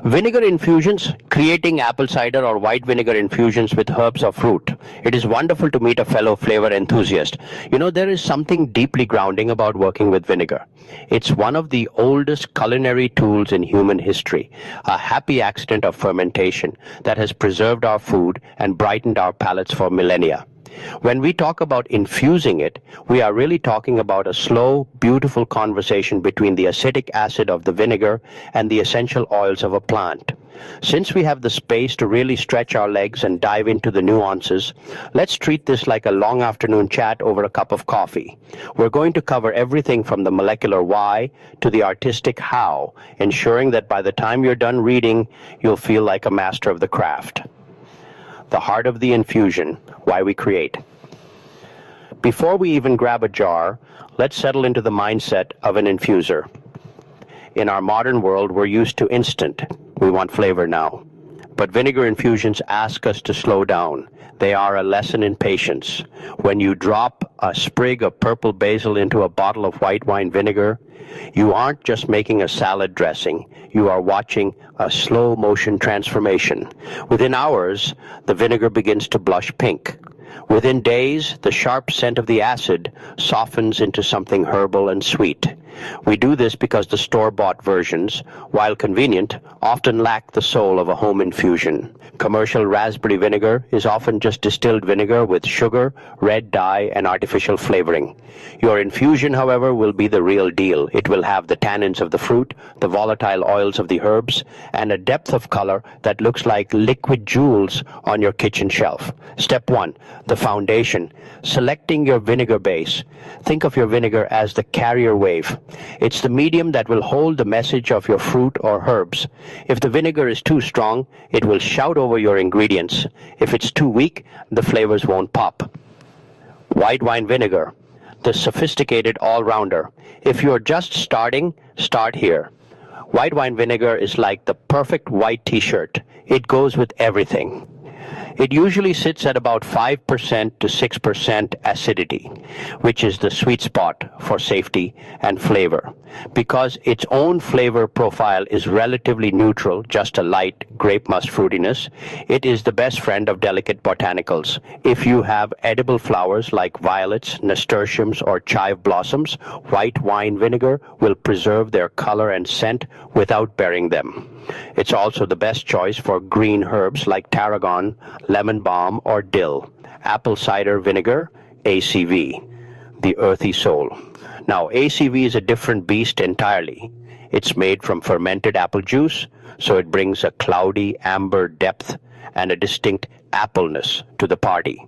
Vinegar infusions, creating apple cider or white vinegar infusions with herbs or fruit. It is wonderful to meet a fellow flavor enthusiast. You know, there is something deeply grounding about working with vinegar. It's one of the oldest culinary tools in human history, a happy accident of fermentation that has preserved our food and brightened our palates for millennia. When we talk about infusing it, we are really talking about a slow, beautiful conversation between the acetic acid of the vinegar and the essential oils of a plant. Since we have the space to really stretch our legs and dive into the nuances, let's treat this like a long afternoon chat over a cup of coffee. We're going to cover everything from the molecular why to the artistic how, ensuring that by the time you're done reading, you'll feel like a master of the craft. The heart of the infusion, why we create. Before we even grab a jar, let's settle into the mindset of an infuser. In our modern world, we're used to instant. We want flavor now. But vinegar infusions ask us to slow down. They are a lesson in patience. When you drop a sprig of purple basil into a bottle of white wine vinegar, you aren't just making a salad dressing. You are watching a slow motion transformation. Within hours, the vinegar begins to blush pink. Within days, the sharp scent of the acid softens into something herbal and sweet. We do this because the store-bought versions, while convenient, often lack the soul of a home infusion. Commercial raspberry vinegar is often just distilled vinegar with sugar, red dye, and artificial flavoring. Your infusion, however, will be the real deal. It will have the tannins of the fruit, the volatile oils of the herbs, and a depth of color that looks like liquid jewels on your kitchen shelf. Step 1, the foundation. Selecting your vinegar base. Think of your vinegar as the carrier wave. It's the medium that will hold the message of your fruit or herbs. If the vinegar is too strong, it will shout over your ingredients. If it's too weak, the flavors won't pop. White wine vinegar, the sophisticated all-rounder. If you're just starting, start here. White wine vinegar is like the perfect white t-shirt. It goes with everything. It usually sits at about 5% to 6% acidity, which is the sweet spot for safety and flavor. Because its own flavor profile is relatively neutral, just a light grape must fruitiness, it is the best friend of delicate botanicals. If you have edible flowers like violets, nasturtiums, or chive blossoms, white wine vinegar will preserve their color and scent without burying them. It's also the best choice for green herbs like tarragon, lemon balm, or dill. Apple cider vinegar, ACV, the earthy soul. Now, ACV is a different beast entirely. It's made from fermented apple juice, so it brings a cloudy amber depth and a distinct appleness to the party.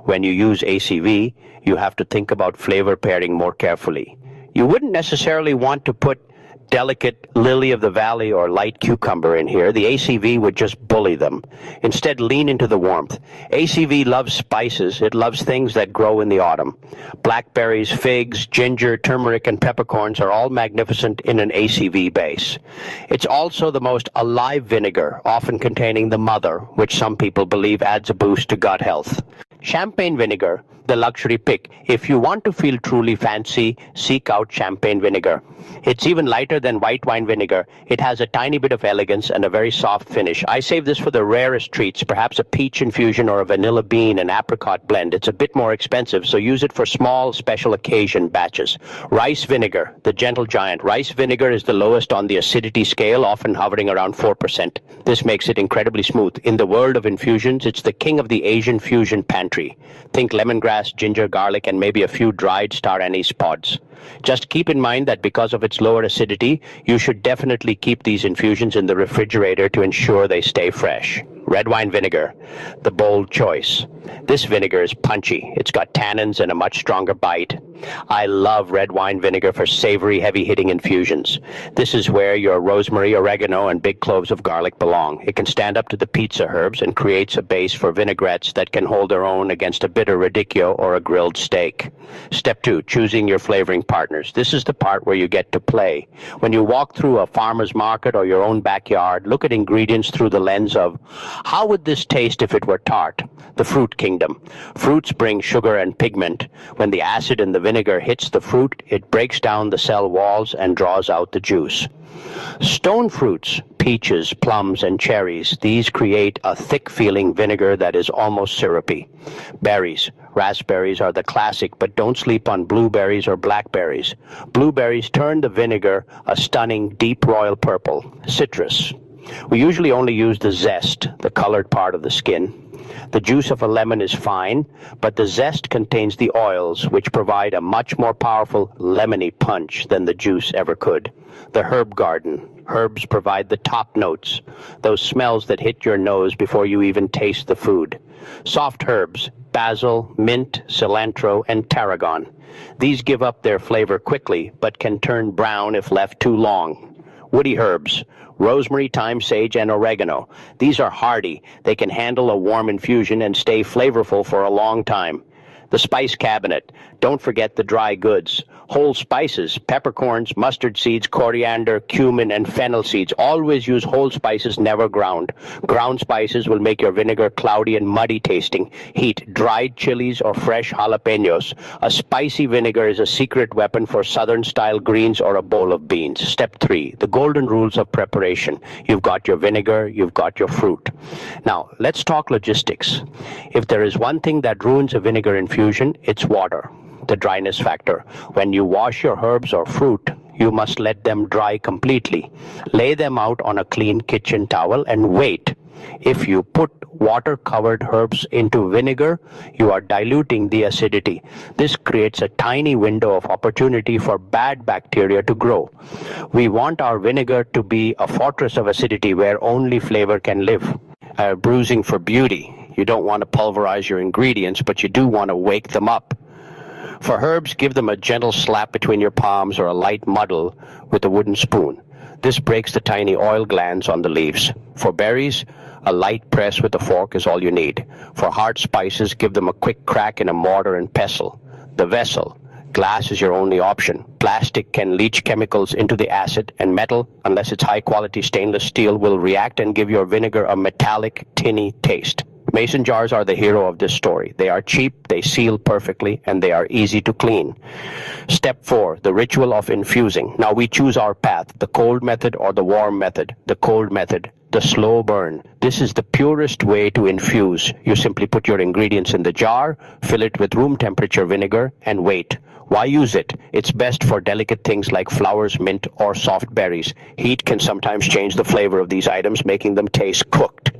When you use ACV, you have to think about flavor pairing more carefully. You wouldn't necessarily want to put delicate lily of the valley or light cucumber in here. The ACV would just bully them. Instead, lean into the warmth. ACV loves spices. It loves things that grow in the autumn. Blackberries, figs, ginger, turmeric, and peppercorns are all magnificent in an ACV base. It's also the most alive vinegar, often containing the mother, which some people believe adds a boost to gut health. Champagne vinegar, the luxury pick. If you want to feel truly fancy, seek out champagne vinegar. It's even lighter than white wine vinegar. It has a tiny bit of elegance and a very soft finish. I save this for the rarest treats, perhaps a peach infusion or a vanilla bean and apricot blend. It's a bit more expensive, so use it for small, special occasion batches. Rice vinegar, the gentle giant. Rice vinegar is the lowest on the acidity scale, often hovering around 4%. This makes it incredibly smooth. In the world of infusions, it's the king of the Asian fusion pantry. Think lemongrass, ginger, garlic, and maybe a few dried star anise pods. Just keep in mind that because of its lower acidity, you should definitely keep these infusions in the refrigerator to ensure they stay fresh. Red wine vinegar, the bold choice. This vinegar is punchy. It's got tannins and a much stronger bite. I love red wine vinegar for savory, heavy-hitting infusions. This is where your rosemary, oregano, and big cloves of garlic belong. It can stand up to the pizza herbs and creates a base for vinaigrettes that can hold their own against a bitter radicchio or a grilled steak. Step 2, choosing your flavoring partners. This is the part where you get to play. When you walk through a farmer's market or your own backyard, look at ingredients through the lens of, How would this taste if it were tart? The fruit kingdom. Fruits bring sugar and pigment. When the acid in the vinegar hits the fruit, it breaks down the cell walls and draws out the juice. Stone fruits, peaches, plums, and cherries, these create a thick-feeling vinegar that is almost syrupy. Berries. Raspberries are the classic, but don't sleep on blueberries or blackberries. Blueberries turn the vinegar a stunning deep royal purple. Citrus. We usually only use the zest, the colored part of the skin. The juice of a lemon is fine, but the zest contains the oils, which provide a much more powerful lemony punch than the juice ever could. The herb garden. Herbs provide the top notes, those smells that hit your nose before you even taste the food. Soft herbs, basil, mint, cilantro, and tarragon. These give up their flavor quickly, but can turn brown if left too long. Woody herbs, rosemary, thyme, sage, and oregano. These are hardy. They can handle a warm infusion and stay flavorful for a long time. The spice cabinet. Don't forget the dry goods. Whole spices, peppercorns, mustard seeds, coriander, cumin, and fennel seeds. Always use whole spices, never ground. Ground spices will make your vinegar cloudy and muddy tasting. Heat dried chilies or fresh jalapenos. A spicy vinegar is a secret weapon for southern-style greens or a bowl of beans. Step 3, the golden rules of preparation. You've got your vinegar, you've got your fruit. Now, let's talk logistics. If there is one thing that ruins a vinegar infusion, it's water. The dryness factor. When you wash your herbs or fruit, you must let them dry completely. Lay them out on a clean kitchen towel and wait. If you put water-covered herbs into vinegar, you are diluting the acidity. This creates a tiny window of opportunity for bad bacteria to grow. We want our vinegar to be a fortress of acidity where only flavor can live. Bruising for beauty. You don't want to pulverize your ingredients, but you do want to wake them up. For herbs, give them a gentle slap between your palms or a light muddle with a wooden spoon. This breaks the tiny oil glands on the leaves. For berries, a light press with a fork is all you need. For hard spices, give them a quick crack in a mortar and pestle. The vessel. Glass is your only option. Plastic can leach chemicals into the acid, and metal, unless it's high-quality stainless steel, will react and give your vinegar a metallic, tinny taste. Mason jars are the hero of this story. They are cheap, they seal perfectly, and they are easy to clean. Step 4, the ritual of infusing. Now we choose our path, the cold method or the warm method. The cold method, the slow burn. This is the purest way to infuse. You simply put your ingredients in the jar, fill it with room temperature vinegar, and wait. Why use it? It's best for delicate things like flowers, mint, or soft berries. Heat can sometimes change the flavor of these items, making them taste cooked.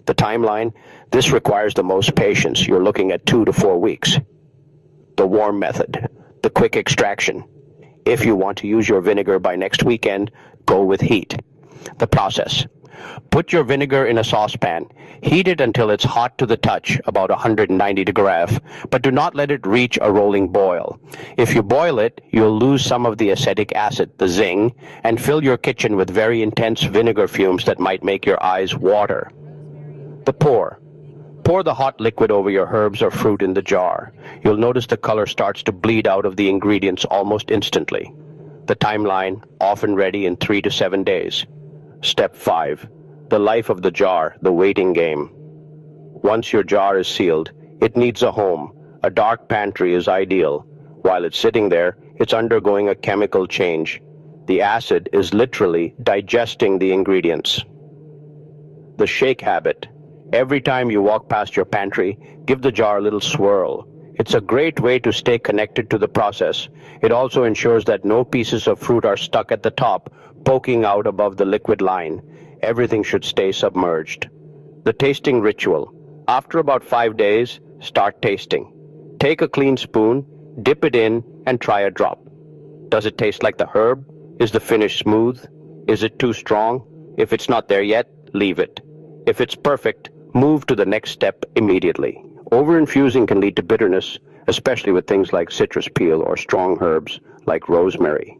The timeline, this requires the most patience. You're looking at 2 to 4 weeks. The warm method, the quick extraction. If you want to use your vinegar by next weekend, go with heat. The process. Put your vinegar in a saucepan. Heat it until it's hot to the touch, about 190 degrees, but do not let it reach a rolling boil. If you boil it, you'll lose some of the acetic acid, the zing, and fill your kitchen with very intense vinegar fumes that might make your eyes water. The pour. Pour the hot liquid over your herbs or fruit in the jar. You'll notice the color starts to bleed out of the ingredients almost instantly. The timeline, often ready in 3 to 7 days. Step 5. The life of the jar, the waiting game. Once your jar is sealed, it needs a home. A dark pantry is ideal. While it's sitting there, it's undergoing a chemical change. The acid is literally digesting the ingredients. The shake habit. Every time you walk past your pantry, give the jar a little swirl. It's a great way to stay connected to the process. It also ensures that no pieces of fruit are stuck at the top, poking out above the liquid line. Everything should stay submerged. The tasting ritual. After about 5 days, start tasting. Take a clean spoon, dip it in, and try a drop. Does it taste like the herb? Is the finish smooth? Is it too strong? If it's not there yet, leave it. If it's perfect, move to the next step immediately. Over-infusing can lead to bitterness, especially with things like citrus peel or strong herbs like rosemary.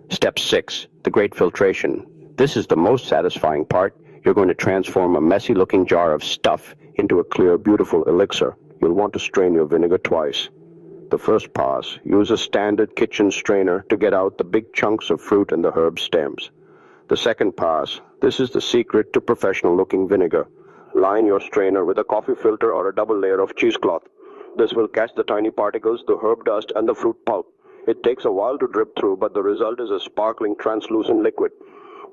Step 6, the great filtration. This is the most satisfying part. You're going to transform a messy-looking jar of stuff into a clear, beautiful elixir. You'll want to strain your vinegar twice. The first pass, use a standard kitchen strainer to get out the big chunks of fruit and the herb stems. The second pass, this is the secret to professional-looking vinegar. Line your strainer with a coffee filter or a double layer of cheesecloth. This will catch the tiny particles, the herb dust, and the fruit pulp. It takes a while to drip through, but the result is a sparkling, translucent liquid.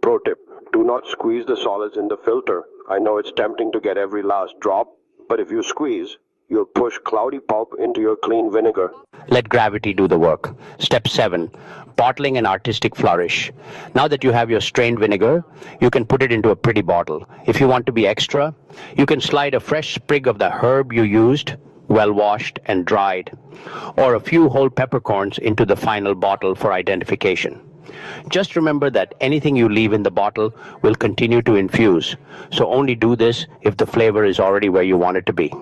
Pro tip, do not squeeze the solids in the filter. I know it's tempting to get every last drop, but if you squeeze, you'll push cloudy pulp into your clean vinegar. Let gravity do the work. Step 7. Bottling and artistic flourish. Now that you have your strained vinegar, you can put it into a pretty bottle. If you want to be extra, you can slide a fresh sprig of the herb you used, well washed and dried, or a few whole peppercorns into the final bottle for identification. Just remember that anything you leave in the bottle will continue to infuse, so only do this if the flavor is already where you want it to be.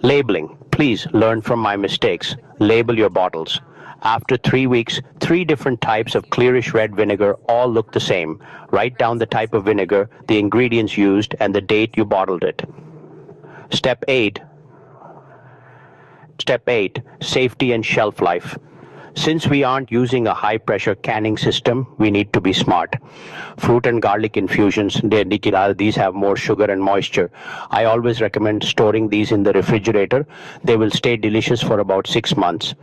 Labeling. Please learn from my mistakes. Label your bottles. After 3 weeks, 3 different types of clearish red vinegar all look the same. Write down the type of vinegar, the ingredients used, and the date you bottled it. Step 8. Safety and shelf life. Since we aren't using a high-pressure canning system, we need to be smart. Fruit and garlic infusions, these have more sugar and moisture. I always recommend storing these in the refrigerator. They will stay delicious for about 6 months.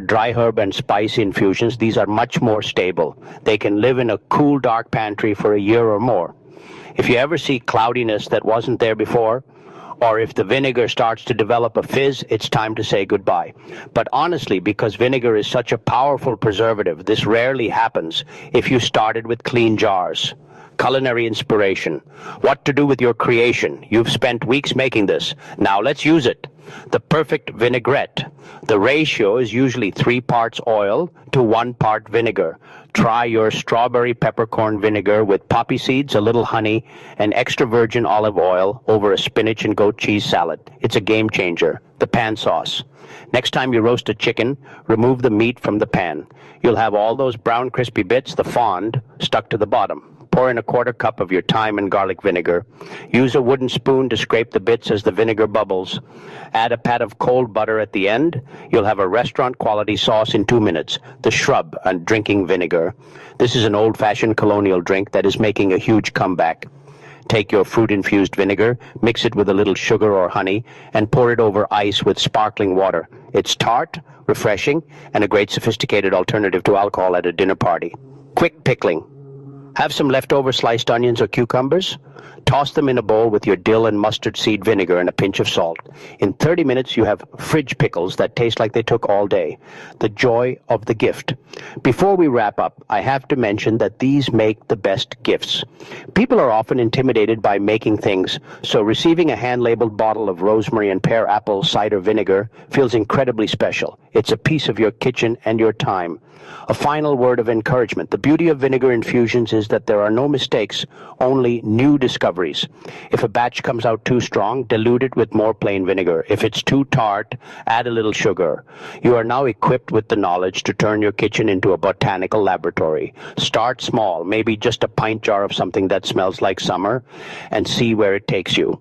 Dry herb and spice infusions, these are much more stable. They can live in a cool, dark pantry for a year or more. If you ever see cloudiness that wasn't there before, or if the vinegar starts to develop a fizz, it's time to say goodbye. But honestly, because vinegar is such a powerful preservative, this rarely happens if you started with clean jars. Culinary inspiration. What to do with your creation. You've spent weeks making this. Now let's use it. The perfect vinaigrette. The ratio is usually 3 parts oil to 1 part vinegar. Try your strawberry peppercorn vinegar with poppy seeds, a little honey, and extra virgin olive oil over a spinach and goat cheese salad. It's a game changer. The pan sauce. Next time you roast a chicken, remove the meat from the pan. You'll have all those brown crispy bits, the fond, stuck to the bottom. Pour in a 1/4 cup of your thyme and garlic vinegar. Use a wooden spoon to scrape the bits as the vinegar bubbles. Add a pat of cold butter at the end. You'll have a restaurant-quality sauce in 2 minutes. The shrub and drinking vinegar. This is an old-fashioned colonial drink that is making a huge comeback. Take your fruit-infused vinegar, mix it with a little sugar or honey, and pour it over ice with sparkling water. It's tart, refreshing, and a great sophisticated alternative to alcohol at a dinner party. Quick pickling. Have some leftover sliced onions or cucumbers? Toss them in a bowl with your dill and mustard seed vinegar and a pinch of salt. In 30 minutes, you have fridge pickles that taste like they took all day. The joy of the gift. Before we wrap up, I have to mention that these make the best gifts. People are often intimidated by making things, so receiving a hand-labeled bottle of rosemary and pear apple cider vinegar feels incredibly special. It's a piece of your kitchen and your time. A final word of encouragement. The beauty of vinegar infusions is that there are no mistakes, only new discoveries. If a batch comes out too strong, dilute it with more plain vinegar. If it's too tart, add a little sugar. You are now equipped with the knowledge to turn your kitchen into a botanical laboratory. Start small, maybe just a pint jar of something that smells like summer, and see where it takes you.